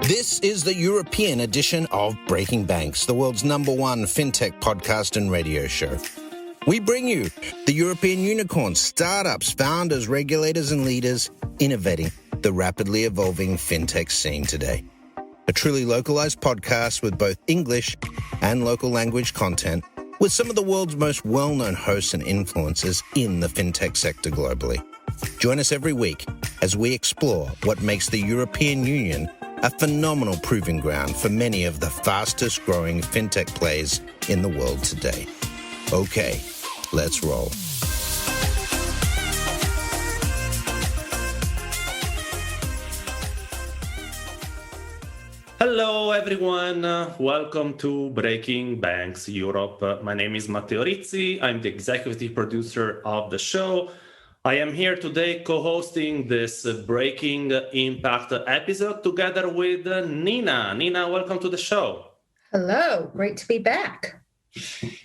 This is the European edition of Breaking Banks, the world's #1 fintech podcast and radio show. We bring you the European unicorns, startups, founders, regulators, and leaders innovating the rapidly evolving fintech scene today. A truly localized podcast with both English and local language content, with some of the world's most well-known hosts and influencers in the fintech sector globally. Join us every week as we explore what makes the European Union a phenomenal proving ground for many of the fastest growing fintech plays in the world today. Okay, let's roll. Hello, everyone. Welcome to Breaking Banks Europe. My name is Matteo Rizzi. I'm the executive producer of the show. I am here today co-hosting this Breaking Impact episode together with Nina. Nina, welcome to the show. Hello, great to be back.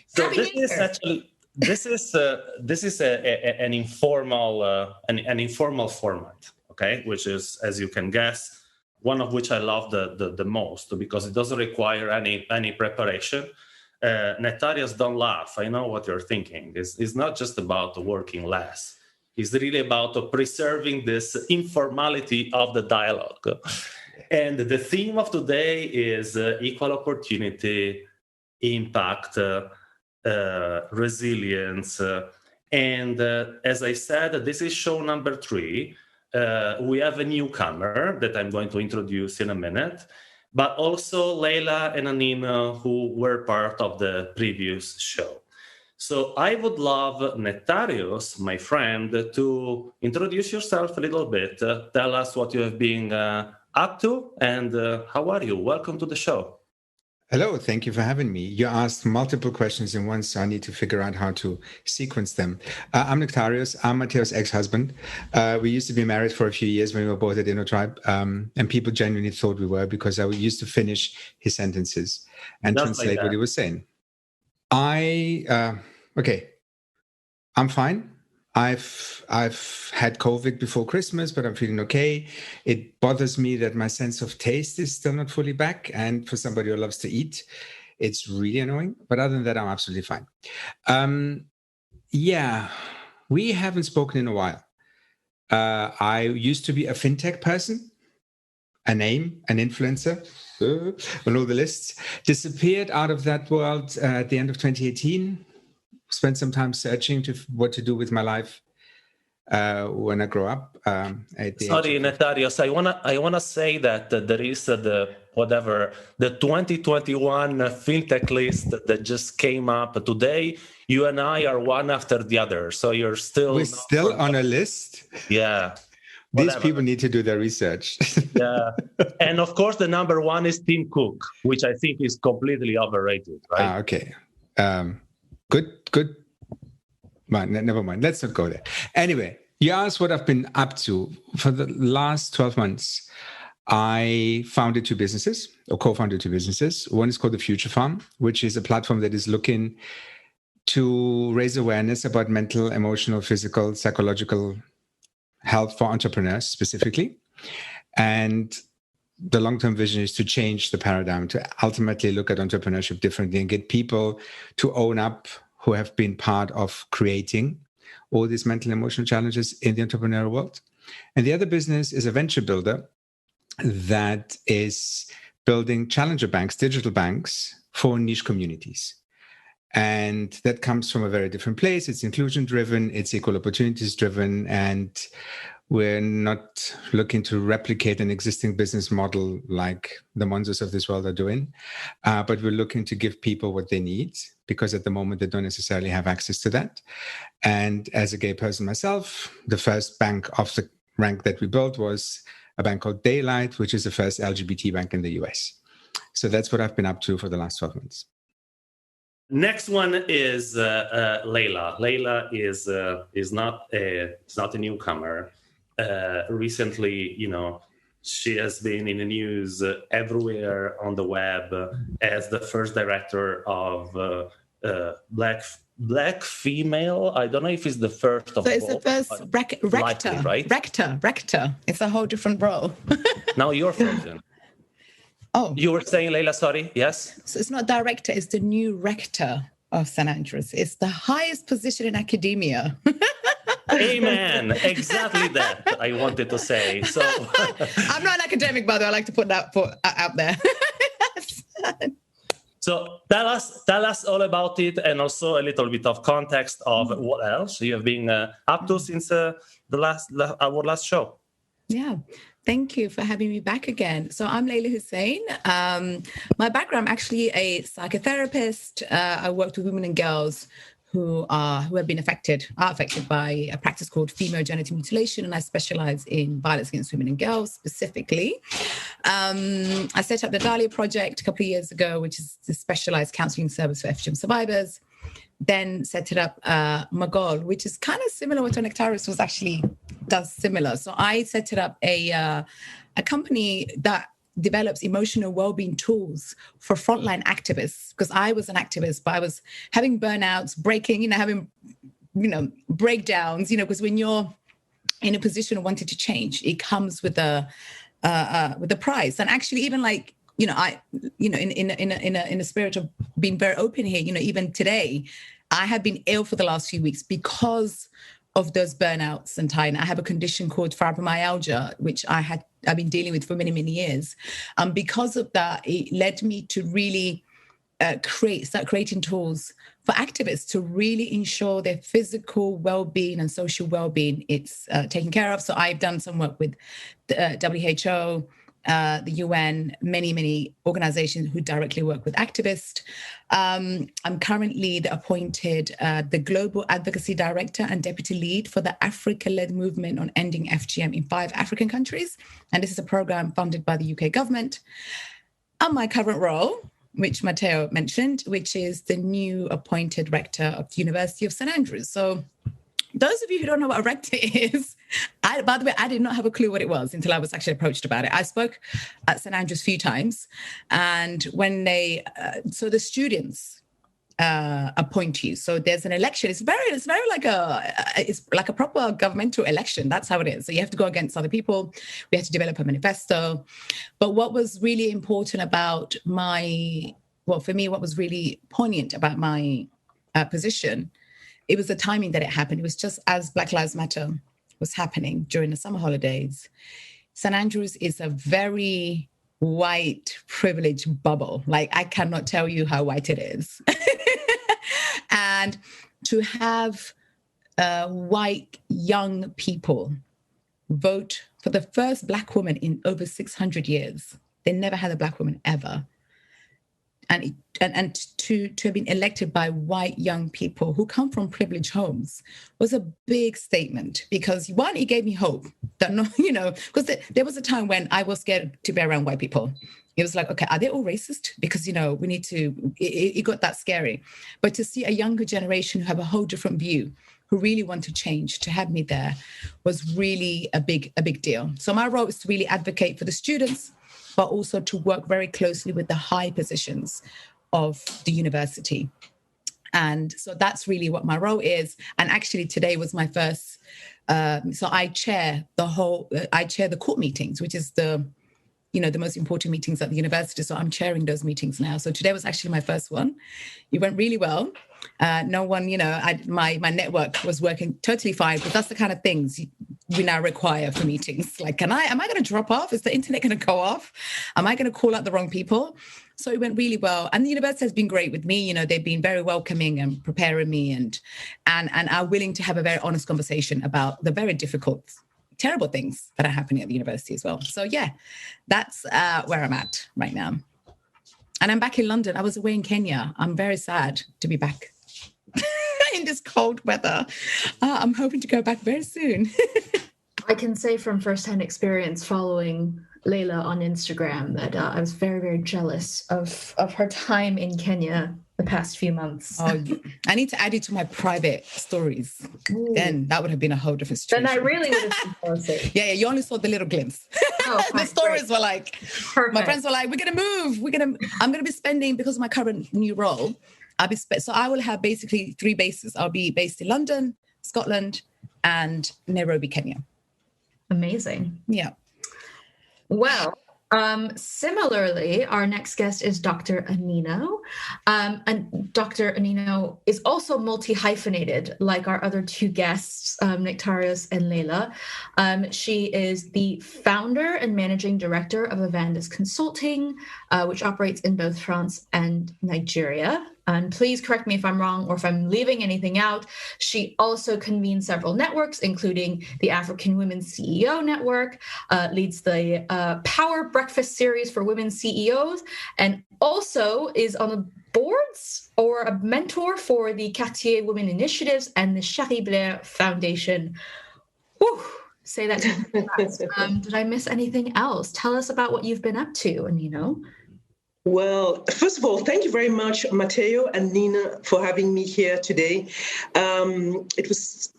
So this is an informal format, okay? Which is, as you can guess, one of which I love the most because it doesn't require any preparation. Nektarios, don't laugh. I know what you're thinking. It's not just about working less. It's really about preserving this informality of the dialogue. And the theme of today is equal opportunity, impact, resilience. And as I said, this is show number 3. We have a newcomer that I'm going to introduce in a minute, but also Leyla and Anino, who were part of the previous show. So I would love Nektarios, my friend, to introduce yourself a little bit. Tell us what you have been up to and how are you? Welcome to the show. Hello, thank you for having me. You asked multiple questions in one, so I need to figure out how to sequence them. I'm Nektarios. I'm Matteo's ex-husband. We used to be married for a few years when we were both at InnoTribe, and people genuinely thought we were because I used to finish his sentences and translate what he was saying. I'm fine. I've had COVID before Christmas, but I'm feeling okay. It bothers me that my sense of taste is still not fully back. And for somebody who loves to eat, it's really annoying. But other than that, I'm absolutely fine. We haven't spoken in a while. I used to be a fintech person, a name, an influencer, on all the lists. Disappeared out of that world at the end of 2018. Spent some time searching what to do with my life when I grow up. Sorry, Nektarios, I wanna say that there is the 2021 fintech list that just came up today. You and I are one after the other, so we're still on a list. Yeah. These people need to do their research. Yeah. And of course, the number 1 is Tim Cook, which I think is completely overrated, right? Okay. Good. Never mind. Let's not go there. Anyway, you asked what I've been up to. For the last 12 months, I co-founded 2 businesses. One is called The Future Farm, which is a platform that is looking to raise awareness about mental, emotional, physical, psychological health for entrepreneurs specifically. And the long-term vision is to change the paradigm, to ultimately look at entrepreneurship differently and get people to own up who have been part of creating all these mental and emotional challenges in the entrepreneurial world. And the other business is a venture builder that is building challenger banks, digital banks for niche communities. And that comes from a very different place. It's inclusion-driven, it's equal opportunities-driven, and we're not looking to replicate an existing business model like the monsters of this world are doing, but we're looking to give people what they need, because at the moment they don't necessarily have access to that. And as a gay person myself, the first bank of the rank that we built was a bank called Daylight, which is the first LGBT bank in the US. So that's what I've been up to for the last 12 months. Next one is Leyla. Leyla is not a newcomer. Recently, she has been in the news everywhere on the web as the first director of Black female. I don't know if it's the first of all. So it's the first rector, likely, right? Rector. It's a whole different role. Now you're frozen. Oh. You were saying, Leyla, sorry, yes? So it's not director, it's the new rector of St. Andrews. It's the highest position in academia. Amen. Exactly that I wanted to say. So I'm not an academic, by the way. I like to put that out there. So tell us all about it, and also a little bit of context of what else you have been up to since our last show. Yeah. Thank you for having me back again. So I'm Leyla Hussein. My background, I'm actually a psychotherapist. I worked with women and girls who have been affected by a practice called female genital mutilation, and I specialize in violence against women and girls specifically. I set up the Dahlia Project a couple of years ago, which is a specialized counseling service for FGM survivors. Then set it up Magol, which is kind of similar what Nektarios does similar. So I set it up a company that develops emotional well-being tools for frontline activists, because I was an activist, but I was having burnouts, having breakdowns, because when you're in a position of wanting to change, it comes with a price. And actually, even in a spirit of being very open here, even today, I have been ill for the last few weeks because of those burnouts and tiredness. I have a condition called fibromyalgia, which I've been dealing with for many, many years. Because of that, it led me to really start creating tools for activists to really ensure their physical well-being and social well-being it's taken care of. So I've done some work with the WHO, the UN, many organizations who directly work with activists. I'm currently the Global Advocacy Director and Deputy Lead for the Africa-led movement on ending FGM in 5 African countries. And this is a program funded by the UK government. And my current role, which Matteo mentioned, which is the new appointed rector of the University of St. Andrews. So those of you who don't know what a rector is, by the way, I did not have a clue what it was until I was actually approached about it. I spoke at St. Andrews a few times, and when so the students appoint you. So there's an election. It's very like a proper governmental election. That's how it is. So you have to go against other people. We have to develop a manifesto. But what was really important about for me, what was really poignant about my position, it was the timing that it happened. It was just as Black Lives Matter was happening during the summer holidays. St. Andrews is a very white privileged bubble. I cannot tell you how white it is. And to have white young people vote for the first Black woman in over 600 years. They never had a Black woman ever. And to have been elected by white young people who come from privileged homes was a big statement, because one, it gave me hope that because there was a time when I was scared to be around white people. It was like, okay, are they all racist? Because, we need to, it got that scary. But to see a younger generation who have a whole different view, who really want to change, to have me there was really a big deal. So my role is to really advocate for the students, but also to work very closely with the high positions of the university. And so that's really what my role is. And actually today was my first, so I chair the court meetings, which is the most important meetings at the university. So I'm chairing those meetings now. So today was actually my first one. It went really well. No one, my network was working totally fine, but that's the kind of things we now require for meetings. Like, am I going to drop off? Is the internet going to go off? Am I going to call out the wrong people? So it went really well. And the university has been great with me. They've been very welcoming and preparing me and are willing to have a very honest conversation about the very difficult, terrible things that are happening at the university as well. So yeah, that's where I'm at right now. And I'm back in London. I was away in Kenya. I'm very sad to be back in this cold weather. I'm hoping to go back very soon. I can say from firsthand experience following Leyla on Instagram that I was very, very jealous of her time in Kenya the past few months. Oh, I need to add you to my private stories. Ooh. Then that would have been a whole different situation. Then I really would have been jealous. Yeah, you only saw the little glimpse. Oh, the stories were like, perfect. My friends were like, we're going to move. I'm going to be spending, because of my current new role, so I will have basically 3 bases. I'll be based in London, Scotland, and Nairobi, Kenya. Amazing. Yeah. Well, Similarly, our next guest is Dr. Anino. And Dr. Anino is also multi-hyphenated, like our other two guests, Nektarios and Leyla. She is the founder and managing director of Avandis Consulting, which operates in both France and Nigeria. And please correct me if I'm wrong or if I'm leaving anything out. She also convenes several networks, including the African Women CEO Network, leads the Power Breakfast series for women CEOs, and also is on the boards or a mentor for the Quartier Women Initiatives and the Cherie Blair Foundation. Whew, say that to me. Did I miss anything else? Tell us about what you've been up to, Anino. Well, first of all, thank you very much, Matteo and Nina, for having me here today. It was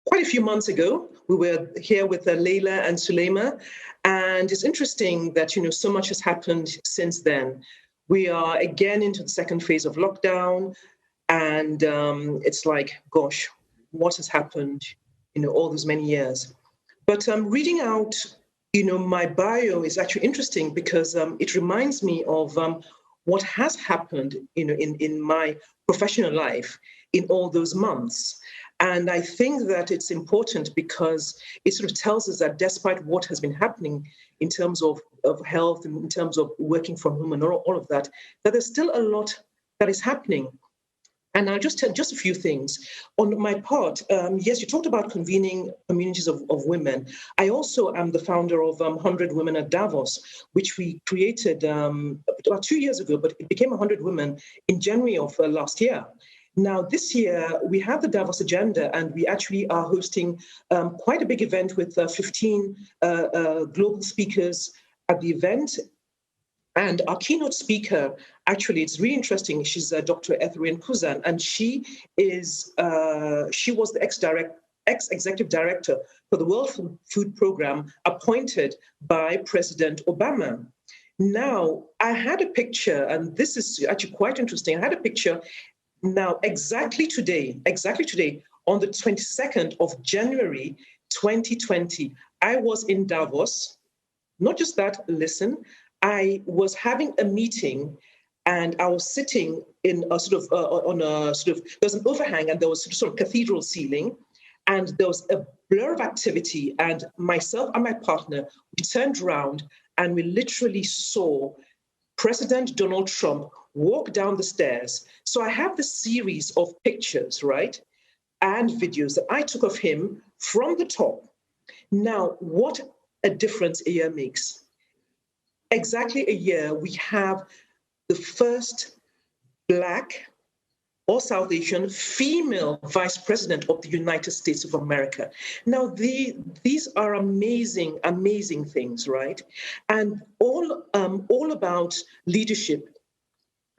quite a few months ago. We were here with Leyla and Sulema, and it's interesting that, so much has happened since then. We are again into the second phase of lockdown, and it's like, gosh, what has happened, all those many years. But reading out my bio is actually interesting because it reminds me of what has happened, in my professional life in all those months. And I think that it's important because it sort of tells us that despite what has been happening in terms of health and in terms of working from home and all of that, that there's still a lot that is happening. And I'll just tell just a few things. On my part, yes, you talked about convening communities of women. I also am the founder of 100 Women at Davos, which we created about 2 years ago, but it became 100 Women in January of last year. Now, this year, we have the Davos agenda, and we actually are hosting quite a big event with 15 global speakers at the event. And our keynote speaker, actually, it's really interesting. She's Dr. Etherian Kuzan, and she was the ex-executive director for the World Food Program appointed by President Obama. Now, I had a picture, and this is actually quite interesting. I had a picture now exactly today, on the 22nd of January, 2020. I was in Davos. Not just that, listen. I was having a meeting, and I was sitting in a sort of there was an overhang, and there was sort of cathedral ceiling, and there was a blur of activity. And myself and my partner, we turned around, and we literally saw President Donald Trump walk down the stairs. So I have this series of pictures, right, and videos that I took of him from the top. Now, what a difference a year makes. Exactly a year, we have the first Black or South Asian female vice president of the United States of America. Now, these are amazing, amazing things, right? And all about leadership,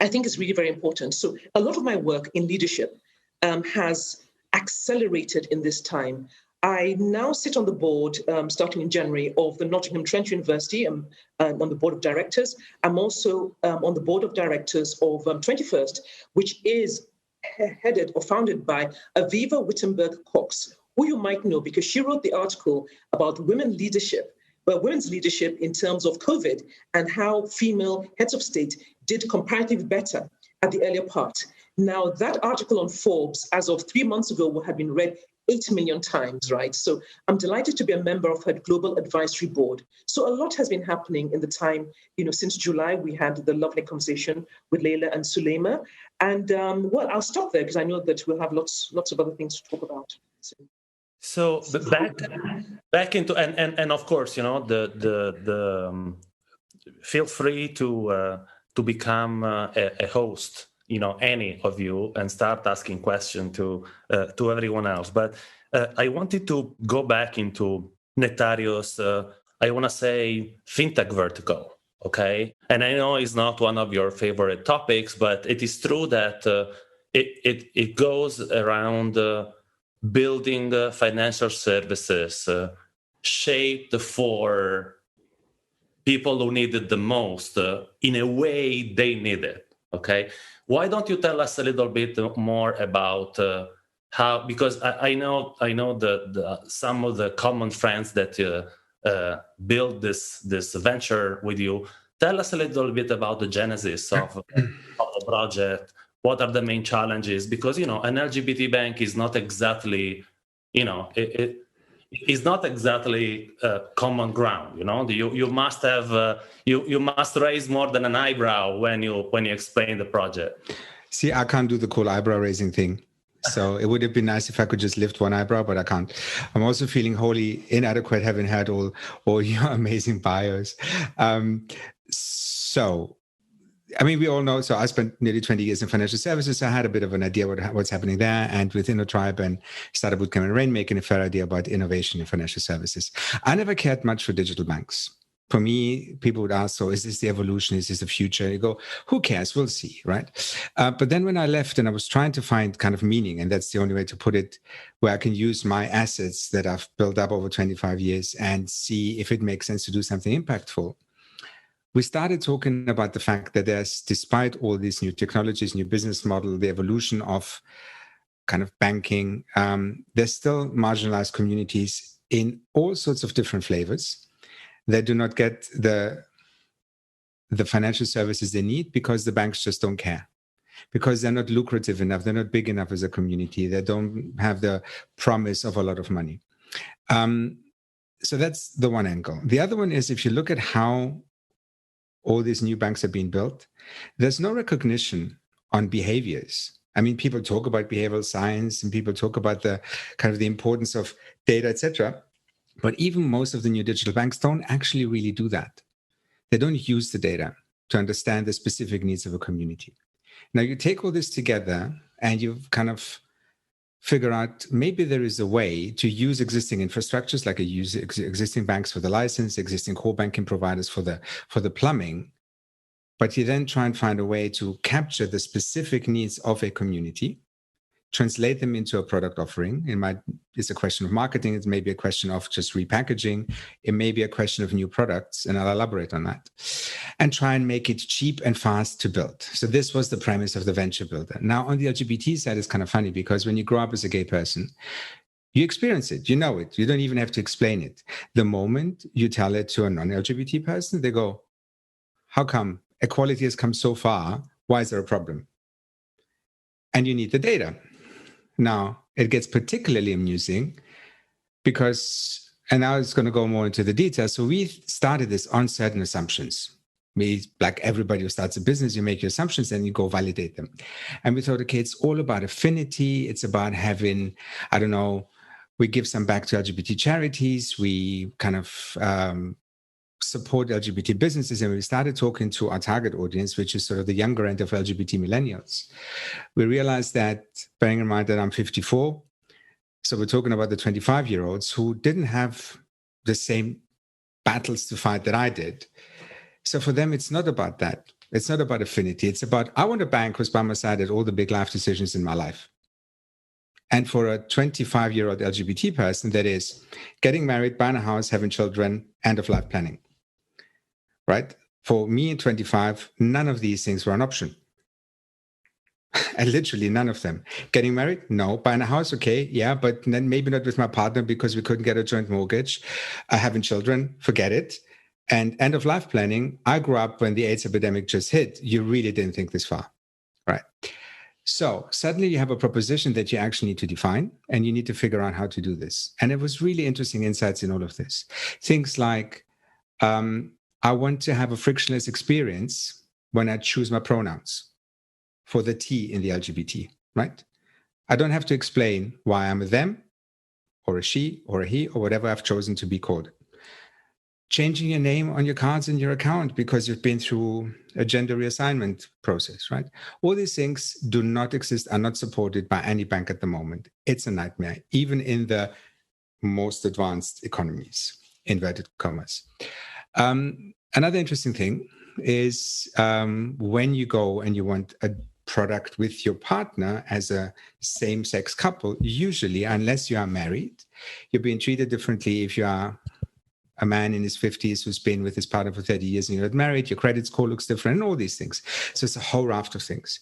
I think is really very important. So a lot of my work in leadership has accelerated in this time. I now sit on the board, starting in January, of the Nottingham Trent University. I'm on the board of directors. I'm also on the board of directors of 21st, which is headed or founded by Aviva Wittenberg-Cox, who you might know because she wrote the article about women's leadership in terms of COVID and how female heads of state did comparatively better at the earlier part. Now, that article on Forbes, as of 3 months ago, had been read 8 million times, right? So I'm delighted to be a member of her global advisory board. So a lot has been happening in the time, since July. We had the lovely conversation with Leyla and Sulema. And I'll stop there because I know that we'll have lots of other things to talk about. So back into and of course, feel free to become a host, any of you, and start asking questions to everyone else. But I wanted to go back into Nektarios. I want to say fintech vertical, okay? And I know it's not one of your favorite topics, but it is true that it goes around building financial services shaped for people who need it the most in a way they need it, okay? Why don't you tell us a little bit more about how? Because I know some of the common friends that build this venture with you. Tell us a little bit about the genesis of the project. What are the main challenges? Because, an LGBT bank is not exactly, it is not exactly common ground. You must have you must raise more than an eyebrow when you explain the project. See, I can't do the cool eyebrow raising thing. So it would have been nice if I could just lift one eyebrow, but I can't. I'm also feeling wholly inadequate having had all your amazing bios. So, I mean, we all know, so I spent nearly 20 years in financial services. So I had a bit of an idea what's happening there. And within the tribe and started Bootcamp and Rainmaking, a fair idea about innovation in financial services. I never cared much for digital banks. For me, people would ask, so is this the evolution? Is this the future? You go, who cares? We'll see, right? But then when I left and I was trying to find kind of meaning, and that's the only way to put it, where I can use my assets that I've built up over 25 years and see if it makes sense to do something impactful. We started talking about the fact that there's, despite all these new technologies, new business model, the evolution of kind of banking, there's still marginalized communities in all sorts of different flavors that do not get the financial services they need because the banks just don't care, because they're not lucrative enough, they're not big enough as a community, they don't have the promise of a lot of money. So that's the one angle. The other one is, if you look at how all these new banks are being built, there's no recognition on behaviors. I mean, people talk about behavioral science and people talk about the kind of the importance of data, etc. But even most of the new digital banks don't actually really do that. They don't use the data to understand the specific needs of a community. Now, you take all this together and you kind of figure out maybe there is a way to use existing infrastructures, like use existing banks for the license, existing core banking providers for the plumbing, but you then try and find a way to capture the specific needs of a community, translate them into a product offering. It's a question of marketing. It's maybe a question of just repackaging. It may be a question of new products, and I'll elaborate on that. And try and make it cheap and fast to build. So this was the premise of the venture builder. Now, on the LGBT side, it's kind of funny because when you grow up as a gay person, you experience it, you know it. You don't even have to explain it. The moment you tell it to a non-LGBT person, they go, how come equality has come so far? Why is there a problem? And you need the data. Now, it gets particularly amusing because, and now it's going to go more into the details. So we started this on certain assumptions. Like everybody who starts a business, you make your assumptions and you go validate them. And we thought, okay, it's all about affinity. It's about having, I don't know, we give some back to LGBT charities. We kind of support LGBT businesses, and we started talking to our target audience, which is sort of the younger end of LGBT millennials. We realized that, bearing in mind that I'm 54, so we're talking about the 25-year-olds who didn't have the same battles to fight that I did. So for them, it's not about that. It's not about affinity. It's about, I want a bank who's by my side at all the big life decisions in my life. And for a 25-year-old LGBT person, that is getting married, buying a house, having children, end of life planning. Right? For me in 25, none of these things were an option. And literally none of them. Getting married? No. Buying a house? Okay. Yeah. But then maybe not with my partner because we couldn't get a joint mortgage. Having children? Forget it. And end of life planning, I grew up when the AIDS epidemic just hit. You really didn't think this far. Right? So suddenly you have a proposition that you actually need to define, and you need to figure out how to do this. And it was really interesting insights in all of this. Things like, I want to have a frictionless experience when I choose my pronouns for the T in the LGBT, right? I don't have to explain why I'm a them or a she or a he or whatever I've chosen to be called. Changing your name on your cards in your account because you've been through a gender reassignment process, right? All these things do not exist, are not supported by any bank at the moment. It's a nightmare, even in the most advanced economies, inverted commas. Another interesting thing is when you go and you want a product with your partner as a same-sex couple, usually, unless you are married, you're being treated differently if you are a man in his 50s who's been with his partner for 30 years and you're not married, your credit score looks different, and all these things. So it's a whole raft of things.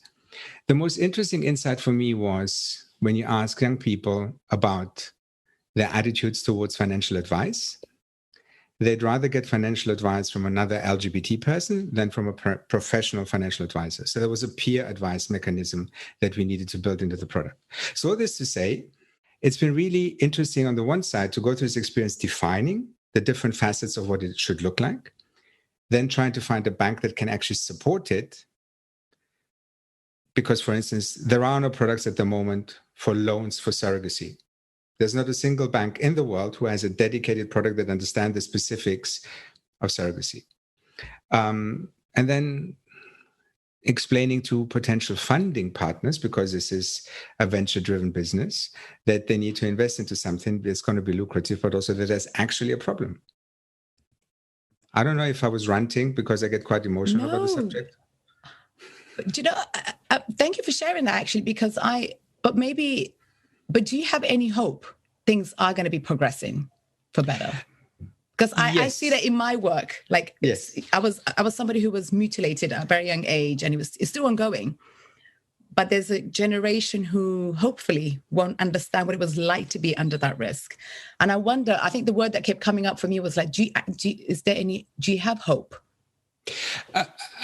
The most interesting insight for me was when you ask young people about their attitudes towards financial advice, they'd rather get financial advice from another LGBT person than from a professional financial advisor. So there was a peer advice mechanism that we needed to build into the product. So all this to say, it's been really interesting on the one side to go through this experience defining the different facets of what it should look like, then trying to find a bank that can actually support it. Because, for instance, there are no products at the moment for loans for surrogacy. There's not a single bank in the world who has a dedicated product that understands the specifics of surrogacy. And then explaining to potential funding partners, because this is a venture-driven business, that they need to invest into something that's going to be lucrative, but also that there's actually a problem. I don't know if I was ranting because I get quite emotional about the subject. Do you know, thank you for sharing that, actually, because but do you have any hope things are going to be progressing for better? Because I see that in my work. Like, yes, I was somebody who was mutilated at a very young age, and it's still ongoing. But there's a generation who hopefully won't understand what it was like to be under that risk. And I wonder, I think the word that kept coming up for me was like, do you have hope?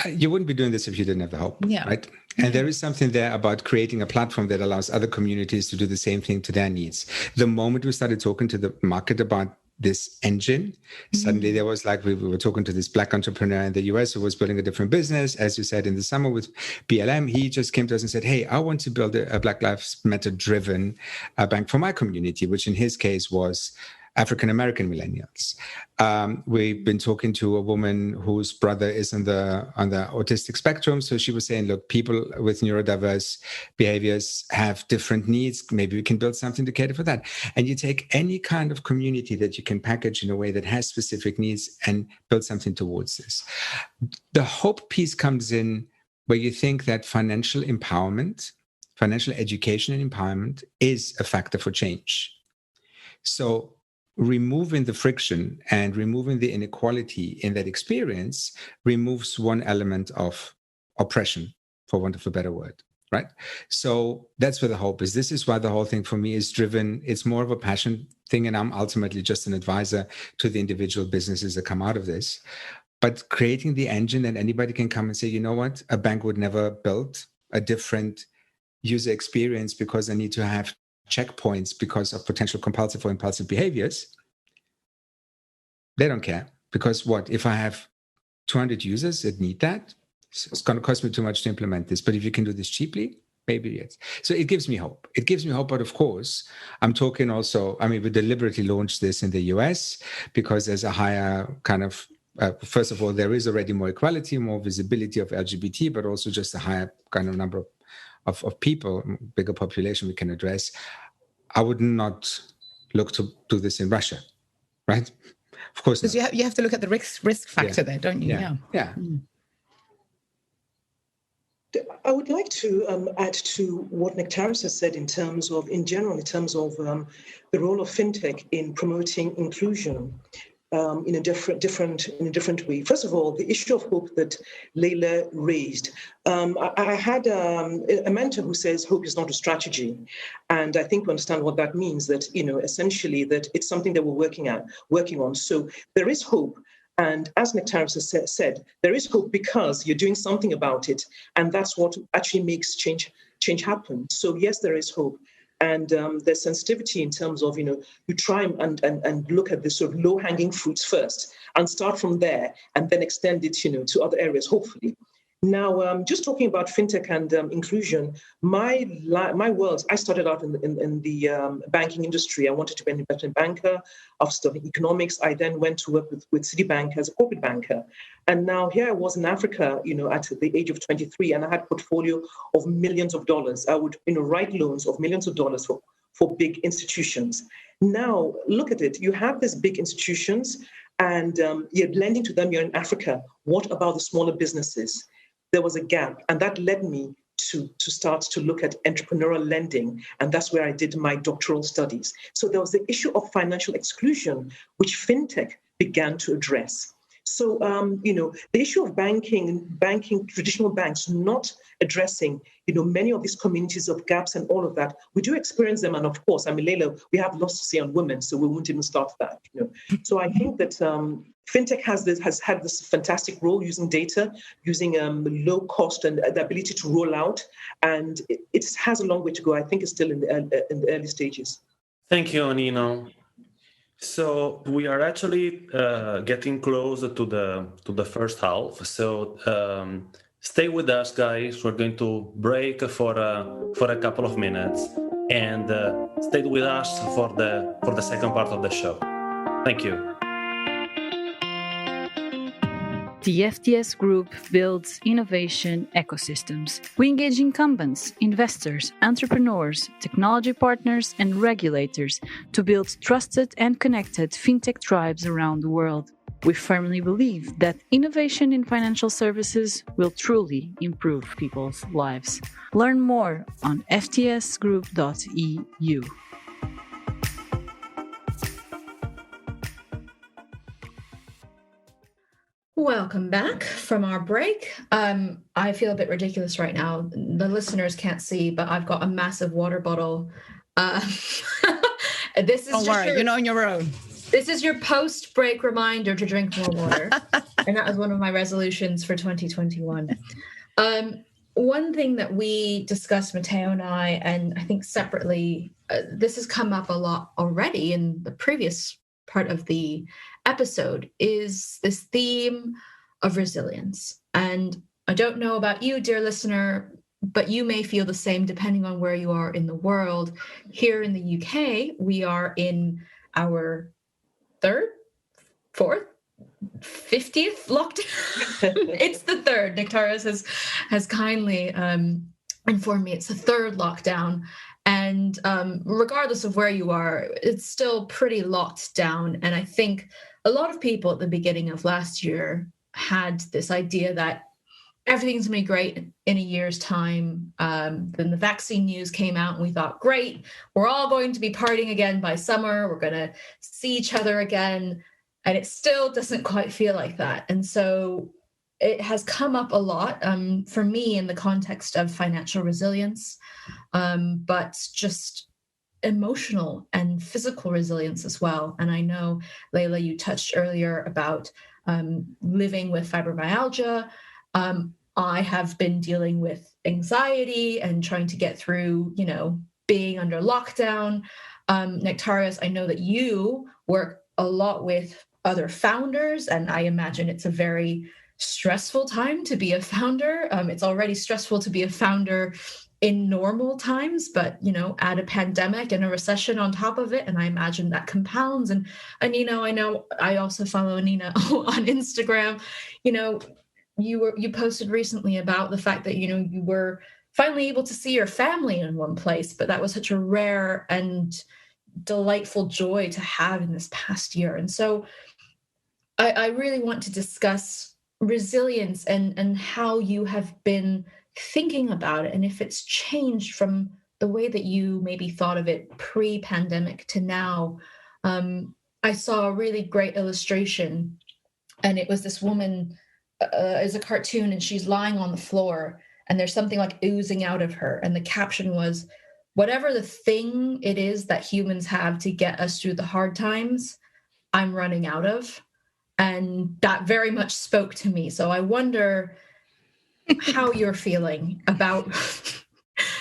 You wouldn't be doing this if you didn't have the hope, right? Yeah. And there is something there about creating a platform that allows other communities to do the same thing to their needs. The moment we started talking to the market about this engine, suddenly there was like, we were talking to this Black entrepreneur in the US who was building a different business, as you said, in the summer with BLM. He just came to us and said, hey, I want to build a Black Lives Matter driven bank for my community, which in his case was African-American millennials. We've been talking to a woman whose brother is on the autistic spectrum. So she was saying, look, people with neurodiverse behaviors have different needs. Maybe we can build something to cater for that. And you take any kind of community that you can package in a way that has specific needs and build something towards this. The hope piece comes in where you think that financial empowerment, financial education and empowerment is a factor for change. So removing the friction and removing the inequality in that experience removes one element of oppression, for want of a better word, right? So that's where the hope is. This is why the whole thing for me is driven. It's more of a passion thing, and I'm ultimately just an advisor to the individual businesses that come out of this. But creating the engine that anybody can come and say, you know what, a bank would never build a different user experience because I need to have checkpoints because of potential compulsive or impulsive behaviors. They don't care, because what if I have 200 users that need that? It's going to cost me too much to implement this. But if you can do this cheaply, maybe yes. So it gives me hope. It gives me hope. But of course, I'm talking also, I mean, we deliberately launched this in the US because there's a higher kind of, first of all, there is already more equality, more visibility of LGBT, but also just a higher kind of number of people, bigger population we can address. I would not look to do this in Russia, right? Of course, because you have to look at the risk factor there, don't you? Yeah. I would like to add to what Nektarios has said in general, in terms of the role of fintech in promoting inclusion. In a different way. First of all, the issue of hope that Leyla raised. I had a mentor who says hope is not a strategy, and I think we understand what that means. That essentially that it's something that we're working on. So there is hope, and as Nektarios has said, there is hope because you're doing something about it, and that's what actually makes change happen. So yes, there is hope. And there's sensitivity in terms of, you try and look at the sort of low-hanging fruits first and start from there and then extend it, to other areas, hopefully. Now, just talking about fintech and inclusion, my world, I started out in the banking industry. I wanted to be an investment banker. After studying economics, I then went to work with Citibank as a corporate banker. And now here I was in Africa, at the age of 23, and I had a portfolio of millions of dollars. I would, write loans of millions of dollars for big institutions. Now, look at it. You have these big institutions and you're lending to them. You're in Africa. What about the smaller businesses? There was a gap, and that led me to start to look at entrepreneurial lending, and that's where I did my doctoral studies. So there was the issue of financial exclusion, which fintech began to address. So, the issue of banking, traditional banks not addressing, many of these communities of gaps and all of that, we do experience them. And of course, Leyla, we have lots to say on women, so we won't even start that. So I think that fintech has had this fantastic role using data, using low cost and the ability to roll out, and it has a long way to go. I think it's still in the early stages. Thank you, Anino. So we are actually getting closer to the first half. So stay with us, guys. We're going to break for a couple of minutes, and stay with us for the second part of the show. Thank you. The FTS Group builds innovation ecosystems. We engage incumbents, investors, entrepreneurs, technology partners, and regulators to build trusted and connected fintech tribes around the world. We firmly believe that innovation in financial services will truly improve people's lives. Learn more on ftsgroup.eu. Welcome back from our break. I feel a bit ridiculous right now. The listeners can't see, but I've got a massive water bottle. This is Don't worry, you're not on your own. This is your post-break reminder to drink more water. And that was one of my resolutions for 2021. One thing that we discussed, Matteo and I think separately, this has come up a lot already in the previous part of the episode, is this theme of resilience. And I don't know about you, dear listener, but you may feel the same depending on where you are in the world. Here in the UK, we are in our 3rd, 4th, 50th lockdown. It's the 3rd. Nektarios has kindly informed me it's the 3rd lockdown. And regardless of where you are, it's still pretty locked down. And I think a lot of people at the beginning of last year had this idea that everything's going to be great in a year's time. Then the vaccine news came out and we thought, great, we're all going to be partying again by summer. We're going to see each other again. And it still doesn't quite feel like that. And so it has come up a lot for me in the context of financial resilience, but just emotional and physical resilience as well. And I know, Leyla, you touched earlier about living with fibromyalgia. I have been dealing with anxiety and trying to get through, being under lockdown. Nektarios, I know that you work a lot with other founders, and I imagine it's a very stressful time to be a founder. It's already stressful to be a founder in normal times, but add a pandemic and a recession on top of it, and I imagine that compounds. And Anino, I know I also follow Anino on Instagram. You posted recently about the fact that you were finally able to see your family in one place, but that was such a rare and delightful joy to have in this past year. And so I really want to discuss resilience and how you have been thinking about it, and if it's changed from the way that you maybe thought of it pre-pandemic to now. I saw a really great illustration, and it was this woman is a cartoon, and she's lying on the floor, and there's something like oozing out of her, and the caption was, whatever the thing it is that humans have to get us through the hard times, I'm running out of. And that very much spoke to me. So I wonder how you're feeling about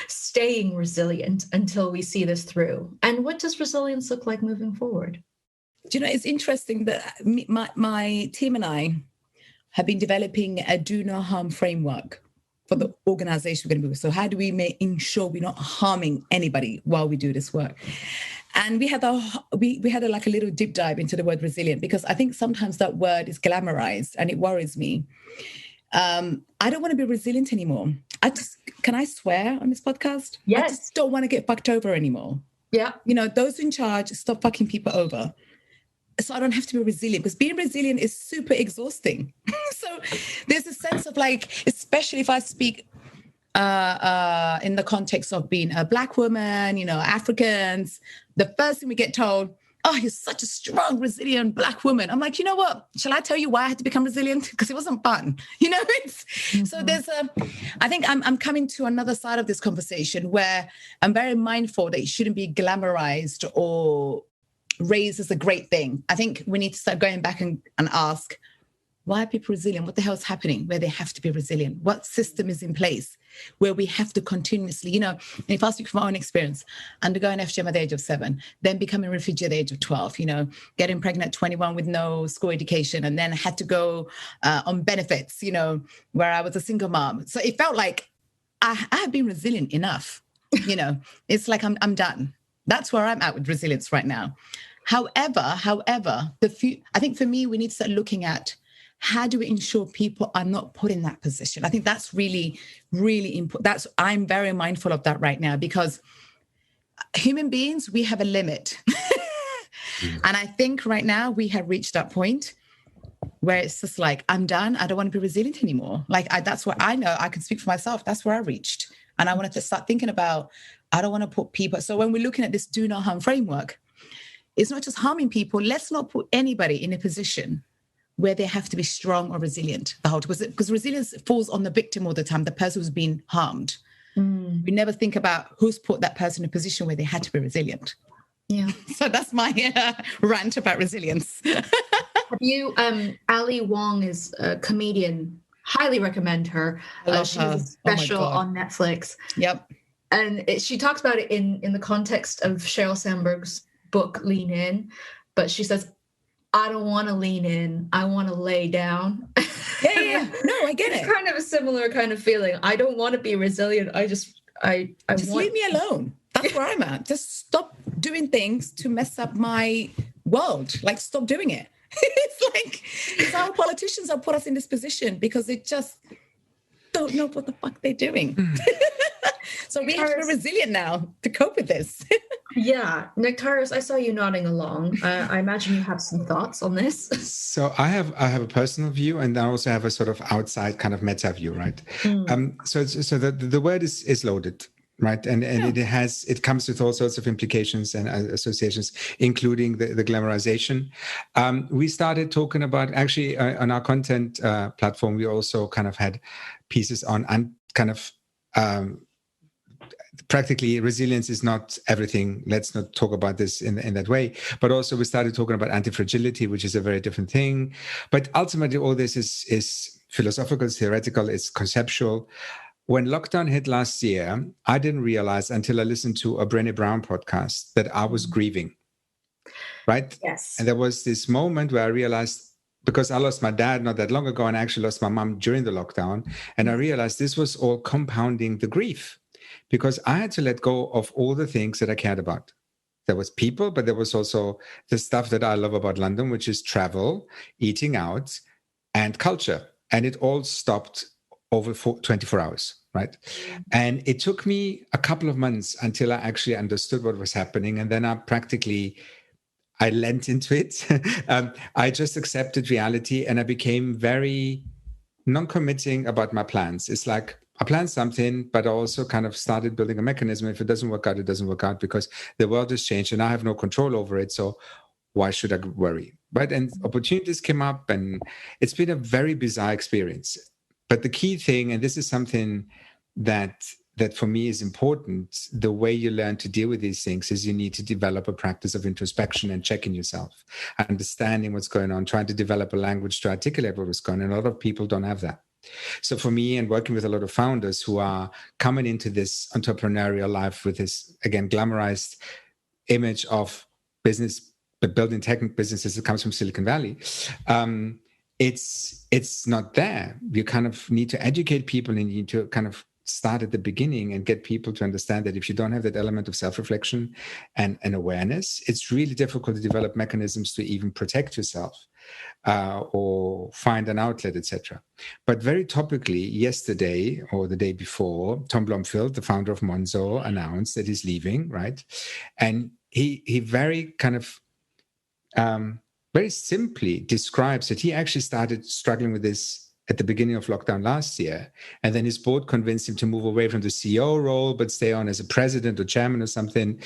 staying resilient until we see this through. And what does resilience look like moving forward? It's interesting that my team and I have been developing a do no harm framework for the organization we're going to be with. So how do we ensure we're not harming anybody while we do this work? And we had a little deep dive into the word resilient, because I think sometimes that word is glamorized and it worries me. I don't want to be resilient anymore. Can I swear on this podcast? Yes. I just don't want to get fucked over anymore. Yeah. Those in charge, stop fucking people over. So I don't have to be resilient, because being resilient is super exhausting. So there's a sense of especially if I speak in the context of being a Black woman, Africans, the first thing we get told, oh, you're such a strong, resilient Black woman. I'm like, you know what? Shall I tell you why I had to become resilient? Because it wasn't fun. So there's I think I'm coming to another side of this conversation where I'm very mindful that it shouldn't be glamorized or raised as a great thing. I think we need to start going back and ask, why are people resilient? What the hell is happening where they have to be resilient? What system is in place where we have to continuously, if I speak from my own experience, undergoing FGM at the age of 7, then becoming a refugee at the age of 12, getting pregnant at 21 with no school education, and then had to go on benefits, where I was a single mom. So it felt like I have been resilient enough. It's like I'm done. That's where I'm at with resilience right now. However, I think for me, we need to start looking at, how do we ensure people are not put in that position? I think that's really, really important. I'm very mindful of that right now, because human beings, we have a limit. And I think right now we have reached that point where it's just like, I'm done. I don't want to be resilient anymore. That's what I know. I can speak for myself. That's where I reached. And I wanted to start thinking about, I don't want to put people. So when we're looking at this do no harm framework, it's not just harming people. Let's not put anybody in a position where they have to be strong or resilient the whole time. Because resilience falls on the victim all the time, the person who's been harmed. We never think about who's put that person in a position where they had to be resilient. Yeah. So that's my rant about resilience. Have you, Ali Wong is a comedian. Highly recommend her. She has a special on Netflix. Yep. And she talks about it in the context of Sheryl Sandberg's book, Lean In. But she says, I don't want to lean in. I want to lay down. Yeah. No, I get it. It's kind of a similar kind of feeling. I don't want to be resilient. I want... leave me alone. That's where I'm at. Just stop doing things to mess up my world. Stop doing it. It's our politicians have put us in this position because they just don't know what the fuck they're doing. So we have to be resilient now to cope with this. Yeah. Nektarios, I saw you nodding along. I imagine you have some thoughts on this. So I have a personal view, and I also have a sort of outside kind of meta view, right? So the word is loaded, right? And it comes with all sorts of implications and associations, including the glamorization. We started talking about, actually, on our content platform, we also kind of had pieces on kind of practically resilience is not everything. Let's not talk about this in that way. But also we started talking about anti-fragility, which is a very different thing. But ultimately, all this is philosophical, it's theoretical, it's conceptual. When lockdown hit last year, I didn't realize until I listened to a Brené Brown podcast that I was grieving, right? Yes. And there was this moment where I realized, because I lost my dad not that long ago, and I actually lost my mom during the lockdown. And I realized this was all compounding the grief, because I had to let go of all the things that I cared about. There was people, but there was also the stuff that I love about London, which is travel, eating out, and culture. And it all stopped over 24 hours, right? And it took me a couple of months until I actually understood what was happening. And then I lent into it. I just accepted reality, and I became very non-committing about my plans. It's like I planned something, but I also kind of started building a mechanism. If it doesn't work out, it doesn't work out, because the world has changed and I have no control over it. So why should I worry? Right? And opportunities came up, and it's been a very bizarre experience. But the key thing, and this is something that for me is important, the way you learn to deal with these things is you need to develop a practice of introspection and checking yourself, understanding what's going on, trying to develop a language to articulate what was going on. A lot of people don't have that. So for me, and working with a lot of founders who are coming into this entrepreneurial life with this, again, glamorized image of business, but building tech businesses that comes from Silicon Valley, it's not there. You kind of need to educate people, and you need to kind of start at the beginning and get people to understand that if you don't have that element of self-reflection and awareness, it's really difficult to develop mechanisms to even protect yourself or find an outlet, etc. But very topically, yesterday or the day before, Tom Blomfield, the founder of Monzo, announced that he's leaving, right? And he very kind of very simply describes that he actually started struggling with this at the beginning of lockdown last year. And then his board convinced him to move away from the CEO role, but stay on as a president or chairman or something.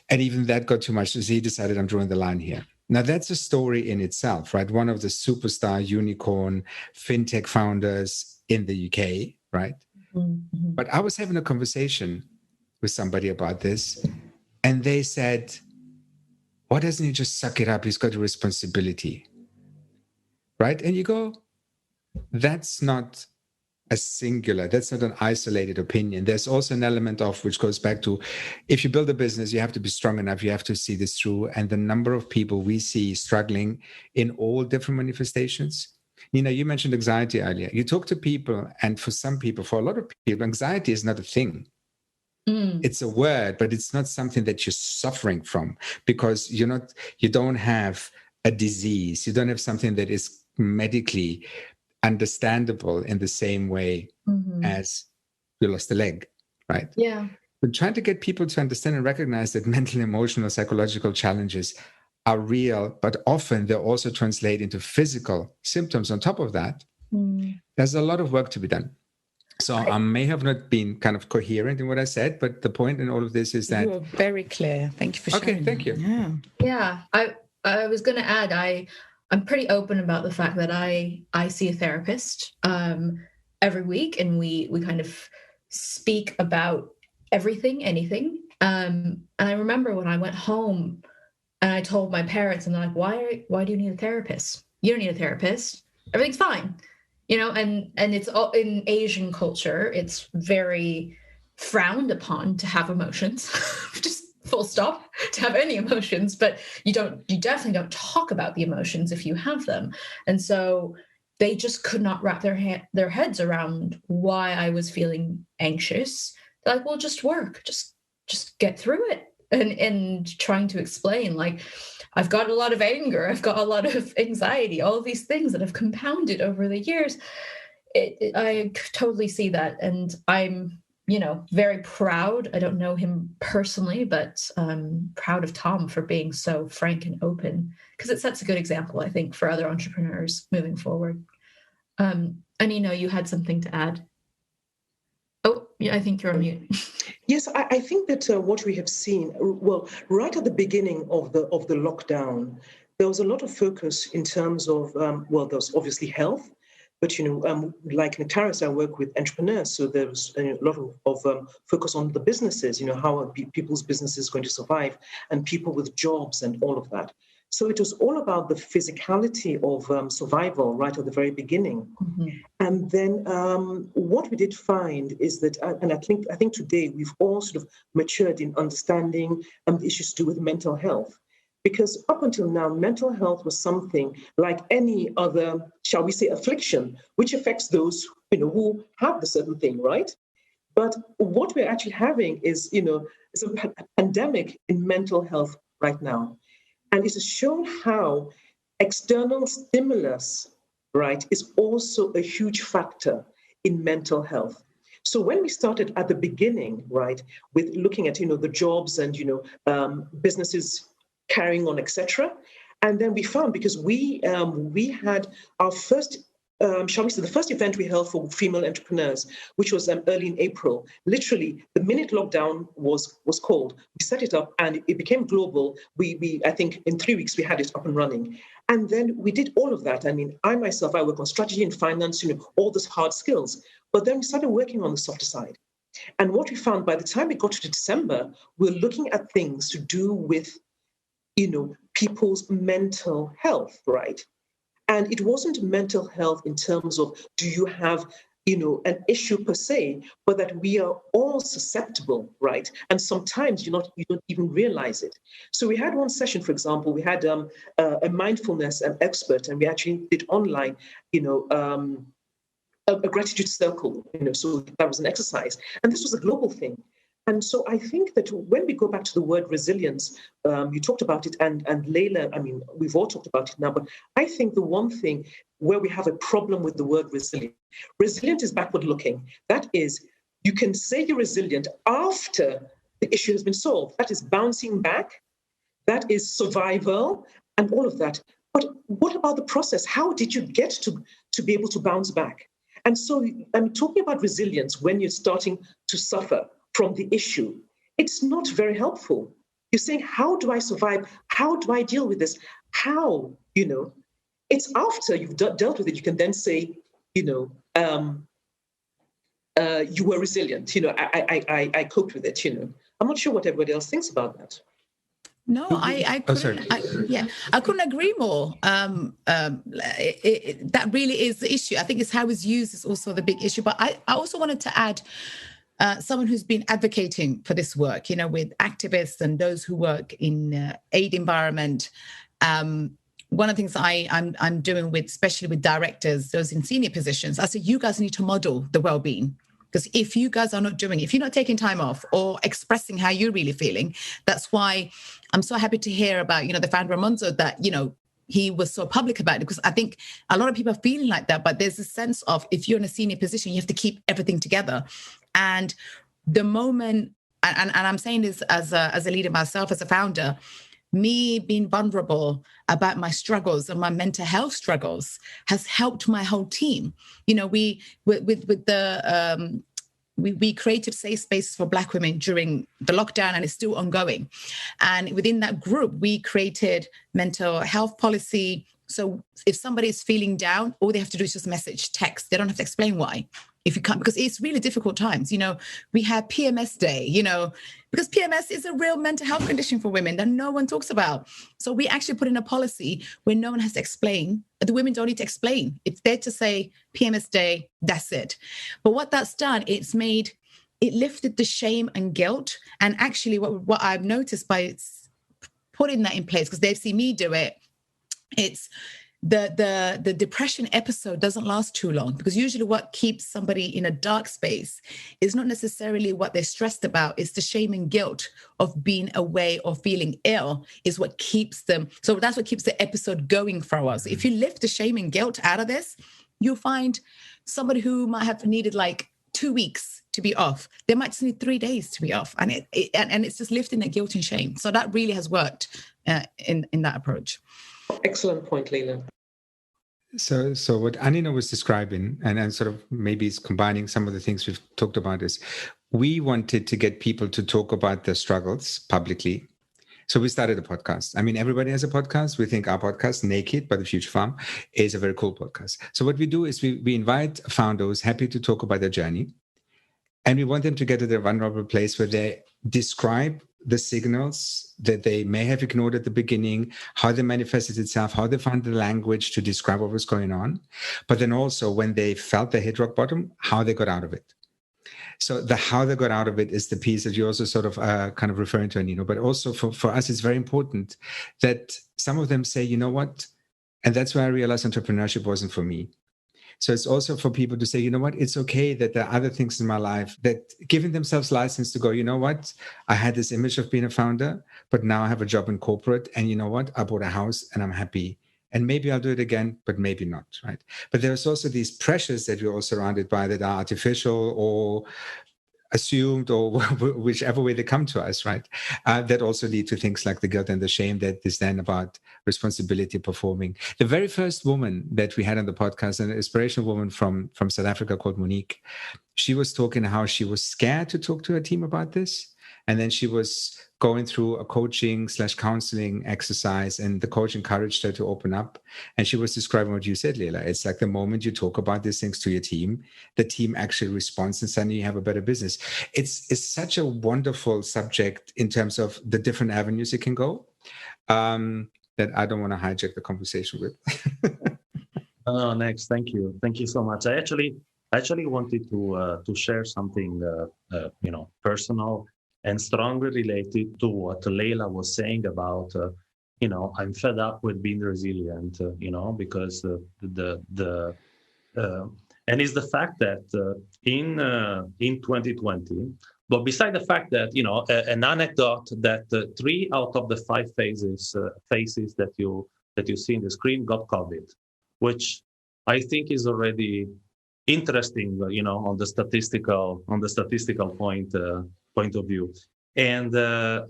And even that got too much. So he decided, I'm drawing the line here. Now, that's a story in itself, right? One of the superstar unicorn fintech founders in the UK, right? Mm-hmm. But I was having a conversation with somebody about this, and they said, why doesn't he just suck it up? He's got a responsibility, right? And you go, that's not a singular, that's not an isolated opinion. There's also an element of, which goes back to, if you build a business, you have to be strong enough, you have to see this through. And the number of people we see struggling in all different manifestations. Nina, you mentioned anxiety earlier. You talk to people, and for some people, for a lot of people, anxiety is not a thing. It's a word, but it's not something that you're suffering from, because you don't have a disease. You don't have something that is medically understandable in the same way as you lost a leg, right? Yeah. But trying to get people to understand and recognize that mental, emotional, psychological challenges are real, but often they also translate into physical symptoms on top of that. There's a lot of work to be done. So I may have not been kind of coherent in what I said, but the point in all of this is that... You were very clear. Thank you for sharing. Okay, thank you. Yeah. I was going to add, I'm pretty open about the fact that I see a therapist every week, and we kind of speak about everything, anything. And I remember when I went home and I told my parents, and they're like, why do you need a therapist? You don't need a therapist. Everything's fine. And it's all in Asian culture, it's very frowned upon to have emotions, just full stop, to have any emotions, but you definitely don't talk about the emotions if you have them. And so they just could not wrap their heads around why I was feeling anxious. They're like, well, just work, just get through it. And trying to explain, like, I've got a lot of anger, I've got a lot of anxiety, all of these things that have compounded over the years. I totally see that. And I'm, very proud. I don't know him personally, but I'm proud of Tom for being so frank and open, because it sets a good example, I think, for other entrepreneurs moving forward. Anino, you had something to add. Oh, yeah, I think you're on mute. Yes, I think that what we have seen, well, right at the beginning of the lockdown, there was a lot of focus in terms of, there was obviously health, but, like Nektarios, I work with entrepreneurs, so there was a lot of focus on the businesses, how are people's businesses going to survive, and people with jobs and all of that. So it was all about the physicality of survival right at the very beginning. Mm-hmm. And then what we did find is that, and I think today we've all sort of matured in understanding issues to do with mental health. Because up until now, mental health was something like any other, shall we say, affliction, which affects those, who have the certain thing, right? But what we're actually having is, is a pandemic in mental health right now. And it has shown how external stimulus, right, is also a huge factor in mental health. So when we started at the beginning, right, with looking at, the jobs and, businesses carrying on, etc., and then we found, because we had our first, shall we say, the first event we held for female entrepreneurs, which was early in April. Literally, the minute lockdown was called, we set it up and it became global. We I think in 3 weeks we had it up and running. And then we did all of that. I mean, I myself, I work on strategy and finance, all those hard skills. But then we started working on the softer side. And what we found, by the time we got to December, we're looking at things to do with, people's mental health, right? And it wasn't mental health in terms of, do you have, an issue per se, but that we are all susceptible, right? And sometimes you don't even realize it. So we had one session, for example, we had a mindfulness expert, and we actually did online, a gratitude circle, so that was an exercise. And this was a global thing. And so I think that when we go back to the word resilience, you talked about it, and Leyla, I mean, we've all talked about it now, but I think the one thing where we have a problem with the word resilient is backward looking. That is, you can say you're resilient after the issue has been solved. That is bouncing back. That is survival and all of that. But what about the process? How did you get to be able to bounce back? And so I'm talking about resilience when you're starting to suffer from the issue. It's not very helpful. You're saying, how do I survive? How do I deal with this? How, it's after you've dealt with it, you can then say, you were resilient. I coped with it, I'm not sure what everybody else thinks about that. No, I couldn't. I couldn't agree more. That really is the issue. I think it's how it's used is also the big issue. But I also wanted to add someone who's been advocating for this work, with activists and those who work in aid environment. One of the things I'm doing especially with directors, those in senior positions, I said, you guys need to model the well-being. Because if you guys are not doing it, if you're not taking time off or expressing how you're really feeling, that's why I'm so happy to hear about, the founder of Monzo, that, he was so public about it, because I think a lot of people are feeling like that. But there's a sense of, if you're in a senior position, you have to keep everything together. And the moment, and I'm saying this as a leader myself, as a founder, me being vulnerable about my struggles and my mental health struggles has helped my whole team. We created safe spaces for Black women during the lockdown, and it's still ongoing. And within that group, we created mental health policy. So if somebody is feeling down, all they have to do is just message, text. They don't have to explain why. If you can't, because it's really difficult times. We had PMS Day, because PMS is a real mental health condition for women that no one talks about. So we actually put in a policy where no one has to explain. The women don't need to explain. It's there to say PMS Day, that's it. But what that's done, it lifted the shame and guilt. And actually what I've noticed by putting that in place, because they've seen me do it, it's the depression episode doesn't last too long, because usually what keeps somebody in a dark space is not necessarily what they're stressed about. It's the shame and guilt of being away or feeling ill is what keeps them. So that's what keeps the episode going for us. If you lift the shame and guilt out of this, you'll find somebody who might have needed like 2 weeks to be off. They might just need 3 days to be off. And it's just lifting that guilt and shame. So that really has worked in that approach. Excellent point, Leyla. So what Anino was describing, and sort of maybe it's combining some of the things we've talked about, is we wanted to get people to talk about their struggles publicly. So we started a podcast. I mean, everybody has a podcast. We think our podcast, Naked by the Future Farm, is a very cool podcast. So what we do is we invite founders happy to talk about their journey. And we want them to get to their vulnerable place where they describe the signals that they may have ignored at the beginning, how they manifested itself, how they found the language to describe what was going on. But then also when they felt they hit rock bottom, how they got out of it. So the how they got out of it is the piece that you're also sort of kind of referring to, Anino. But also for us, it's very important that some of them say, you know what? And that's where I realized entrepreneurship wasn't for me. So it's also for people to say, you know what, it's okay that there are other things in my life, that giving themselves license to go, you know what, I had this image of being a founder, but now I have a job in corporate. And you know what, I bought a house and I'm happy. And maybe I'll do it again, but maybe not, right? But there's also these pressures that we're all surrounded by that are artificial or assumed, or whichever way they come to us, right? That also lead to things like the guilt and the shame that is then about responsibility performing. The very first woman that we had on the podcast, an inspirational woman from South Africa called Monique, she was talking how she was scared to talk to her team about this. And then she was going through a coaching/counseling exercise, and the coach encouraged her to open up. And she was describing what you said, Leyla. It's like the moment you talk about these things to your team, the team actually responds, and suddenly you have a better business. It's such a wonderful subject in terms of the different avenues it can go, that I don't want to hijack the conversation with. No, next. Thank you. Thank you so much. I actually wanted to share something, personal and strongly related to what Leyla was saying about, I'm fed up with being resilient, because and it's the fact that in 2020, but beside the fact that, an anecdote that 3 out of the 5 faces that you see in the screen got COVID, which I think is already interesting, on the statistical point of view. And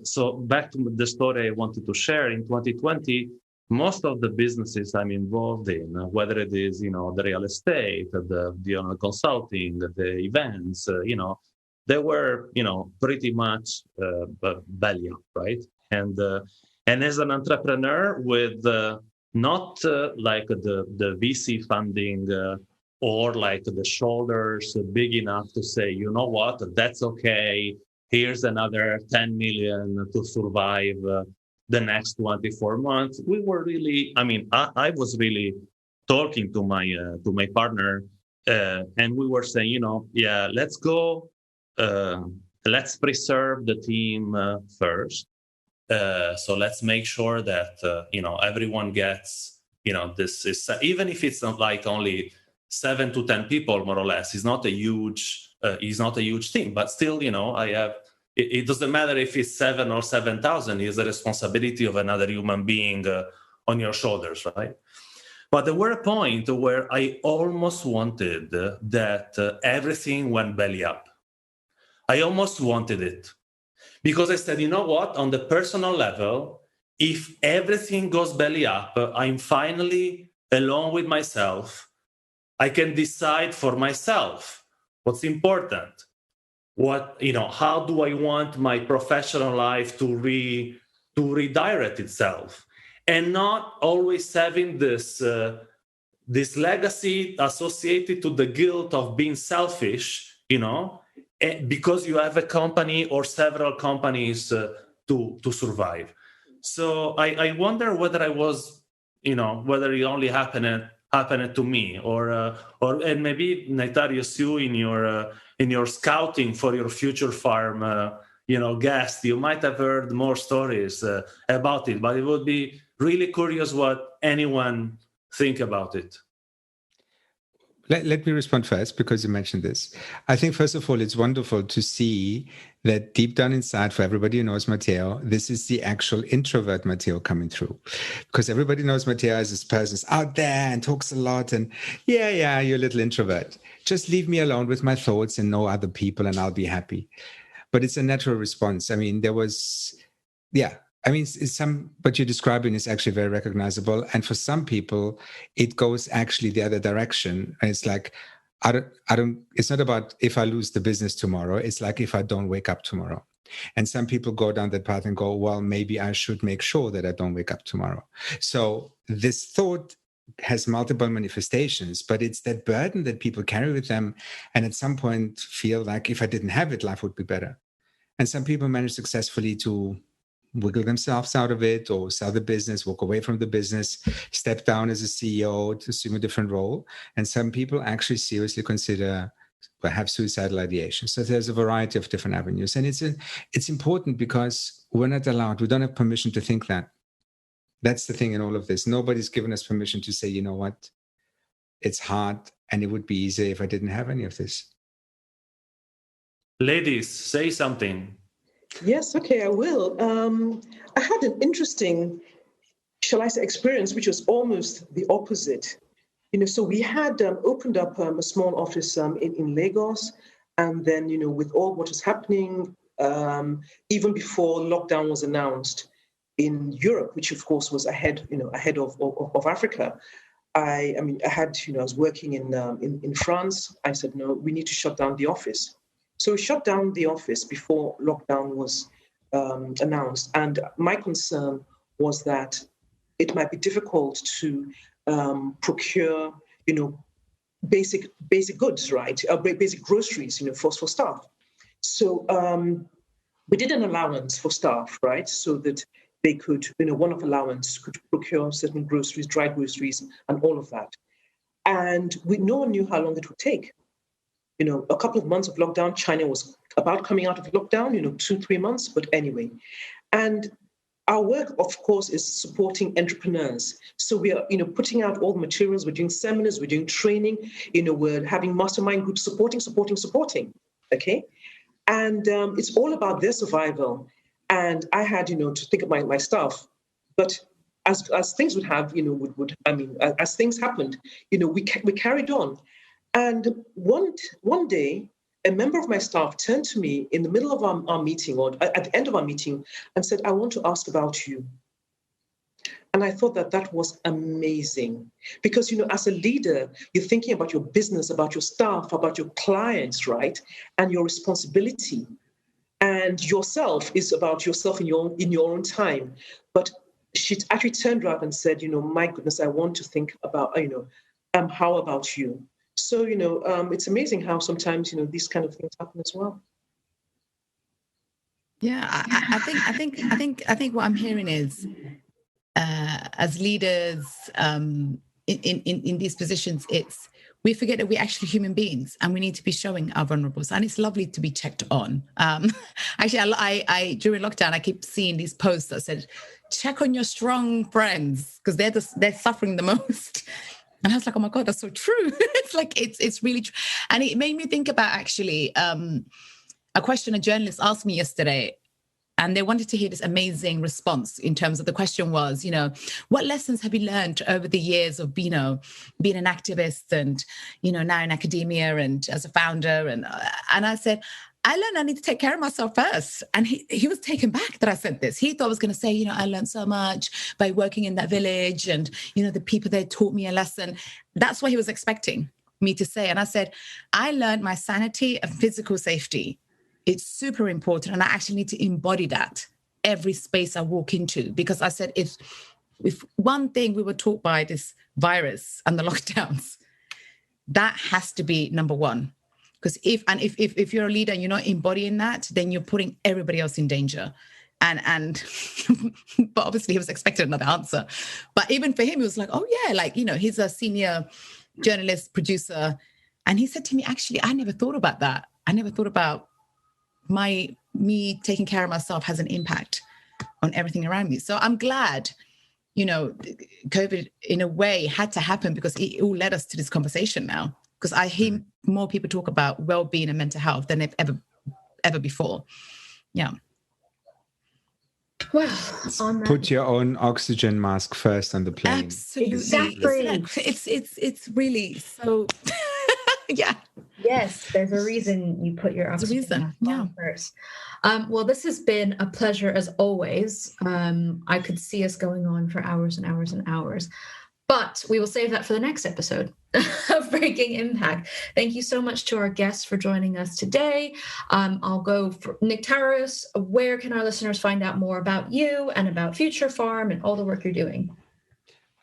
so back to the story I wanted to share. In 2020, most of the businesses I'm involved in, whether it is, the real estate, the consulting, the events, they were, pretty much value, right? And as an entrepreneur with not like the VC funding or like the shoulders big enough to say, you know what, that's okay. Here's another 10 million to survive the next 24 months. We were really, I was really talking to my partner, and we were saying, let's go, let's preserve the team first. So let's make sure that everyone gets, this is, even if it's not like only 7 to 10 people, more or less, it's not a huge thing, but still, it doesn't matter if it's 7 or 7,000. It's the responsibility of another human being on your shoulders, right? But there were a point where I almost wanted that everything went belly up. I almost wanted it. Because I said, you know what, on the personal level, if everything goes belly up, I'm finally alone with myself. I can decide for myself what's important. How do I want my professional life to redirect itself? And not always having this legacy associated to the guilt of being selfish, because you have a company or several companies to survive. So I wonder whether I was, whether it only happened to me, and maybe Nektarios, you in your scouting for your future farm, guest, you might have heard more stories about it. But it would be really curious what anyone think about it. Let me respond first, because you mentioned this. I think, first of all, it's wonderful to see that deep down inside, for everybody who knows Matteo, this is the actual introvert Matteo coming through. Because everybody knows Matteo as this person who's out there and talks a lot. And yeah, you're a little introvert. Just leave me alone with my thoughts and no other people, and I'll be happy. But it's a natural response. What you're describing is actually very recognizable. And for some people, it goes actually the other direction. And it's like, it's not about if I lose the business tomorrow. It's like if I don't wake up tomorrow. And some people go down that path and go, well, maybe I should make sure that I don't wake up tomorrow. So this thought has multiple manifestations, but it's that burden that people carry with them. And at some point feel like if I didn't have it, life would be better. And some people manage successfully to wiggle themselves out of it, or sell the business, walk away from the business, step down as a CEO to assume a different role. And some people actually seriously consider or have suicidal ideation. So there's a variety of different avenues. And it's important because we're not allowed, we don't have permission to think that. That's the thing in all of this. Nobody's given us permission to say, you know what, it's hard and it would be easier if I didn't have any of this. Ladies, say something. Yes, okay, I will. I had an interesting, shall I say, experience, which was almost the opposite. So we had opened up a small office in Lagos, and then, with all what was happening, even before lockdown was announced in Europe, which of course was ahead of Africa. I was working in France. I said, no, we need to shut down the office. So we shut down the office before lockdown was announced. And my concern was that it might be difficult to procure, basic goods, right? Basic groceries, for staff. So we did an allowance for staff, right? So that they could, one-off allowance could procure certain groceries, dry groceries, and all of that. And no one knew how long it would take. A couple of months of lockdown. China was about coming out of lockdown, 2-3 months, but anyway. And our work, of course, is supporting entrepreneurs. So we are, putting out all the materials. We're doing seminars, we're doing training, we're having mastermind groups, supporting, okay? And it's all about their survival. And I had, to think of my staff. But as things would have, as things happened, we carried on. And one day, a member of my staff turned to me in the middle of our meeting, or at the end of our meeting, and said, I want to ask about you. And I thought that was amazing because, as a leader, you're thinking about your business, about your staff, about your clients, right? And your responsibility. And yourself is about yourself in your own time. But she actually turned around and said, my goodness, I want to think about, how about you? So, it's amazing how sometimes, these kind of things happen as well. Yeah, I think what I'm hearing is, as leaders in these positions, we forget that we're actually human beings and we need to be showing our vulnerables. And it's lovely to be checked on. Actually, I during lockdown, I keep seeing these posts that said, check on your strong friends because they're suffering the most. And I was like, oh my God, that's so true. It's like, it's really true. And it made me think about actually a question a journalist asked me yesterday. And they wanted to hear this amazing response in terms of the question was, what lessons have you learned over the years of, being an activist and, now in academia and as a founder? And I said, I learned I need to take care of myself first. And he was taken back that I said this. He thought I was going to say, I learned so much by working in that village and, the people there taught me a lesson. That's what he was expecting me to say. And I said, I learned my sanity and physical safety. It's super important. And I actually need to embody that every space I walk into, because I said, if one thing we were taught by this virus and the lockdowns, that has to be number one. Because if you're a leader and you're not embodying that, then you're putting everybody else in danger. And but obviously he was expecting another answer. But even for him, he was like, oh yeah, he's a senior journalist, producer. And he said to me, actually, I never thought about that. I never thought about me taking care of myself has an impact on everything around me. So I'm glad, COVID in a way had to happen because it all led us to this conversation now. Because I hear more people talk about well-being and mental health than they've ever before. Yeah. Well, put your own oxygen mask first on the plane. Absolutely. Exactly. It's really so. Yeah. Yes, there's a reason you put your oxygen mask on first. Well, this has been a pleasure as always. I could see us going on for hours and hours and hours, but we will save that for the next episode of Breaking Impact. Thank you so much to our guests for joining us today. I'll go for Nektarios. Where can our listeners find out more about you and about Future Farm and all the work you're doing?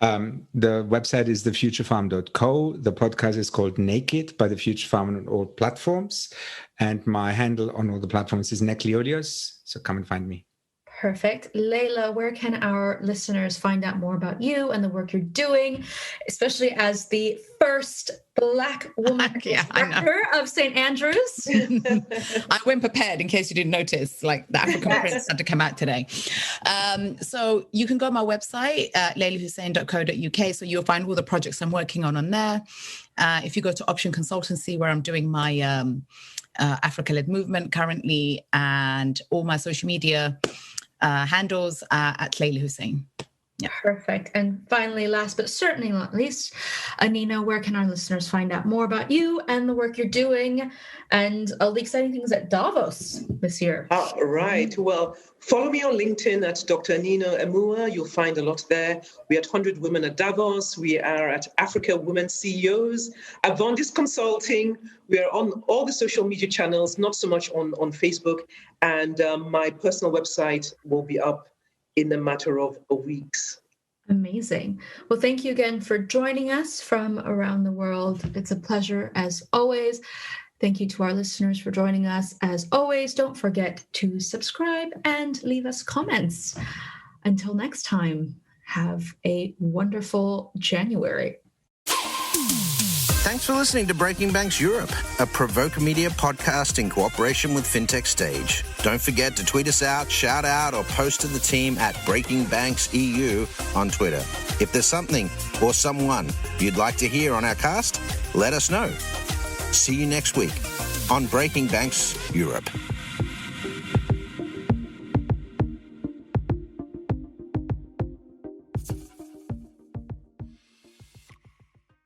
The website is thefuturefarm.co. The podcast is called Naked by The Future Farm on all platforms. And my handle on all the platforms is Nektarios Liolios. So come and find me. Perfect. Leyla, where can our listeners find out more about you and the work you're doing, especially as the first Black woman director of St.Andrews? I went prepared in case you didn't notice, like the African Prince had to come out today. So you can go to my website, leilahussein.co.uk. So you'll find all the projects I'm working on there. If you go to Option Consultancy, where I'm doing my Africa-led movement currently, and all my social media handles at Leyla Hussein. Yeah. Perfect. And finally, last but certainly not least, Anino, where can our listeners find out more about you and the work you're doing and all the exciting things at Davos this year? All right. Well, follow me on LinkedIn at Dr. Anino Emuwa. You'll find a lot there. We're at 100 Women at Davos. We are at Africa Women CEOs, Avandis Consulting. We are on all the social media channels, not so much on Facebook. And my personal website will be up in a matter of weeks. Amazing. Well, thank you again for joining us from around the world. It's a pleasure as always. Thank you to our listeners for joining us. As always, don't forget to subscribe and leave us comments. Until next time, have a wonderful January. Thanks for listening to Breaking Banks Europe, a Provoke Media podcast in cooperation with FinTech Stage. Don't forget to tweet us out, shout out, or post to the team at Breaking Banks EU on Twitter. If there's something or someone you'd like to hear on our cast, let us know. See you next week on Breaking Banks Europe.